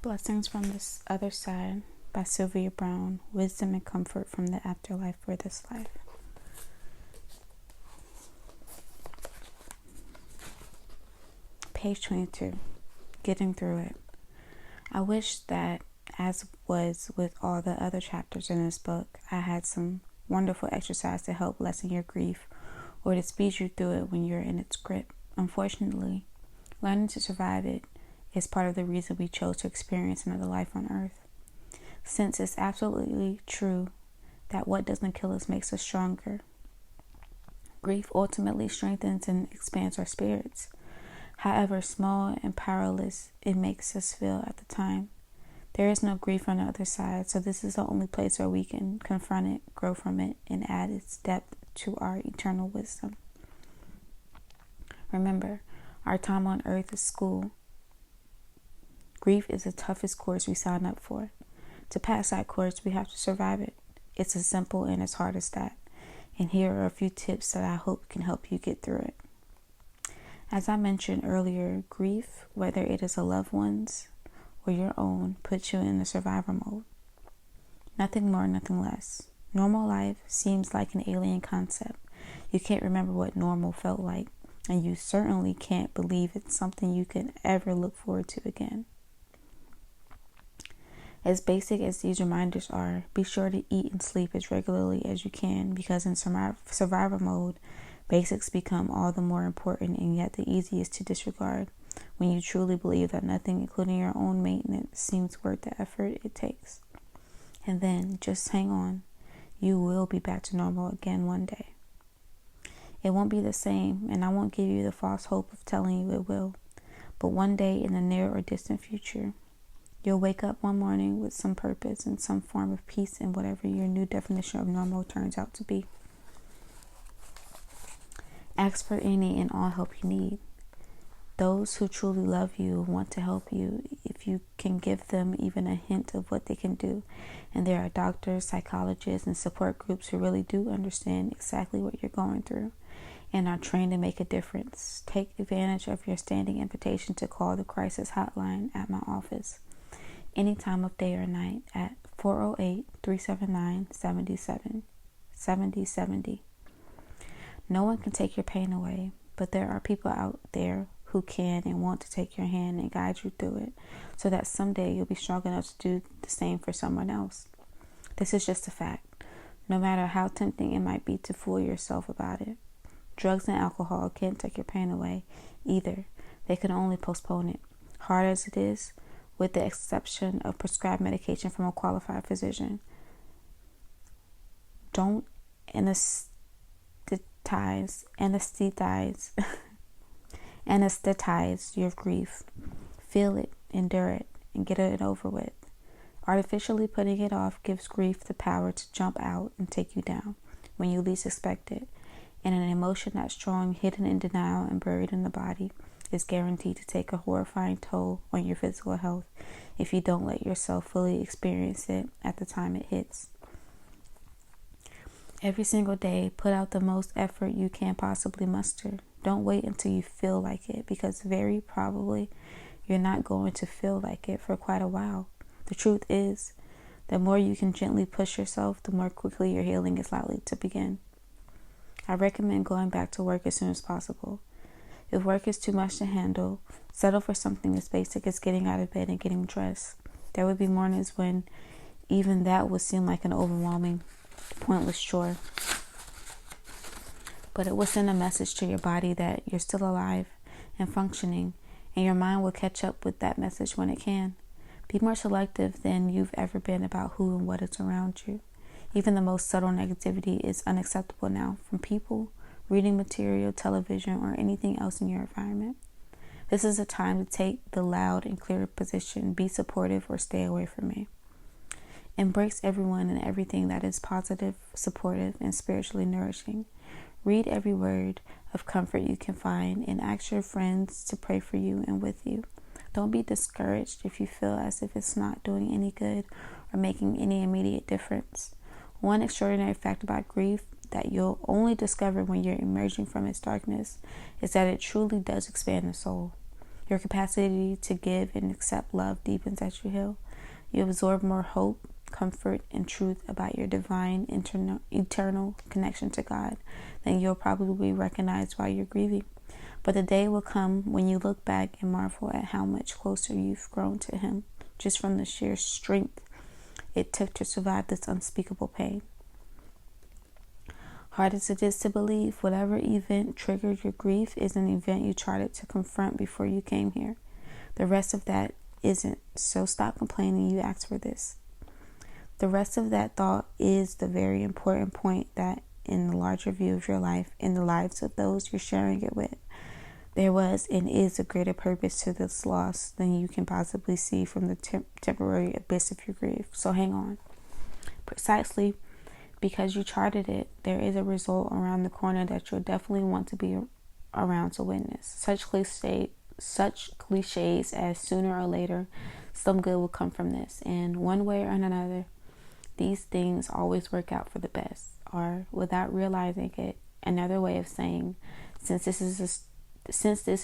Blessings from This Other Side by Sylvia Brown. Wisdom and comfort from the afterlife for this life. Page 22. Getting through it. I wish that, as was with all the other chapters in this book, I had some wonderful exercise to help lessen your grief or to speed you through it when you're in its grip. Unfortunately, learning to survive it is part of the reason we chose to experience another life on earth. Since it's absolutely true that what doesn't kill us makes us stronger, grief ultimately strengthens and expands our spirits. However small and powerless it makes us feel at the time, there is no grief on the other side, so this is the only place where we can confront it, grow from it, and add its depth to our eternal wisdom. Remember, our time on earth is school. Grief is the toughest course we sign up for. To pass that course, we have to survive it. It's as simple and as hard as that. And here are a few tips that I hope can help you get through it. As I mentioned earlier, grief, whether it is a loved one's or your own, puts you in the survivor mode. Nothing more, nothing less. Normal life seems like an alien concept. You can't remember what normal felt like, and you certainly can't believe it's something you can ever look forward to again. As basic as these reminders are, be sure to eat and sleep as regularly as you can, because in survivor mode, basics become all the more important and yet the easiest to disregard when you truly believe that nothing, including your own maintenance, seems worth the effort it takes. And then, just hang on. You will be back to normal again one day. It won't be the same, and I won't give you the false hope of telling you it will. But one day in the near or distant future, you'll wake up one morning with some purpose and some form of peace in whatever your new definition of normal turns out to be. Ask for any and all help you need. Those who truly love you want to help you if you can give them even a hint of what they can do. And there are doctors, psychologists, and support groups who really do understand exactly what you're going through and are trained to make a difference. Take advantage of your standing invitation to call the crisis hotline at my office any time of day or night at 408-379-7070. No one can take your pain away, but there are people out there who can and want to take your hand and guide you through it so that someday you'll be strong enough to do the same for someone else. This is just a fact, no matter how tempting it might be to fool yourself about it. Drugs and alcohol can't take your pain away either. They can only postpone it. Hard as it is, with the exception of prescribed medication from a qualified physician. Don't anesthetize your grief. Feel it, endure it, and get it over with. Artificially putting it off gives grief the power to jump out and take you down when you least expect it. And an emotion that's strong, hidden in denial, and buried in the body is guaranteed to take a horrifying toll on your physical health if you don't let yourself fully experience it at the time it hits. Every single day, put out the most effort you can possibly muster. Don't wait until you feel like it, because very probably you're not going to feel like it for quite a while. The truth is, the more you can gently push yourself, the more quickly your healing is likely to begin. I recommend going back to work as soon as possible. If work is too much to handle, settle for something as basic as getting out of bed and getting dressed. There would be mornings when even that would seem like an overwhelming, pointless chore. But it will send a message to your body that you're still alive and functioning, and your mind will catch up with that message when it can. Be more selective than you've ever been about who and what is around you. Even the most subtle negativity is unacceptable now, from people, reading material, television, or anything else in your environment. This is a time to take the loud and clear position, be supportive, or stay away from me. Embrace everyone and everything that is positive, supportive, and spiritually nourishing. Read every word of comfort you can find and ask your friends to pray for you and with you. Don't be discouraged if you feel as if it's not doing any good or making any immediate difference. One extraordinary fact about grief that you'll only discover when you're emerging from its darkness is that it truly does expand the soul. Your capacity to give and accept love deepens as you heal. You absorb more hope, comfort, and truth about your divine, eternal connection to God than you'll probably recognize while you're grieving. But the day will come when you look back and marvel at how much closer you've grown to Him, just from the sheer strength it took to survive this unspeakable pain. Hard as it is to believe, whatever event triggered your grief is an event you charted to confront before you came here. The rest of that isn't, so stop complaining you asked for this. The rest of that thought is the very important point that in the larger view of your life, in the lives of those you're sharing it with, there was and is a greater purpose to this loss than you can possibly see from the temporary abyss of your grief. So hang on. Precisely because you charted it, there is a result around the corner that you'll definitely want to be around to witness. Such cliches as sooner or later, some good will come from this. And one way or another, these things always work out for the best. Or without realizing it, another way of saying, since this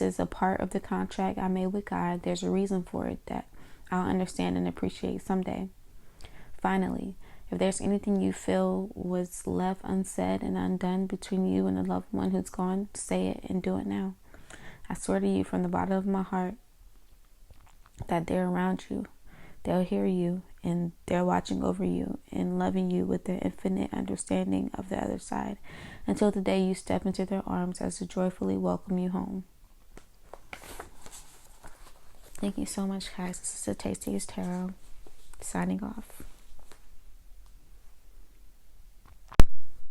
is a part of the contract I made with God, there's a reason for it that I'll understand and appreciate someday. Finally, if there's anything you feel was left unsaid and undone between you and a loved one who's gone, say it and do it now. I swear to you from the bottom of my heart that they're around you. They'll hear you and they're watching over you and loving you with their infinite understanding of the other side until the day you step into their arms as they joyfully welcome you home. Thank you so much, guys. This is the Tastiest Tarot, signing off.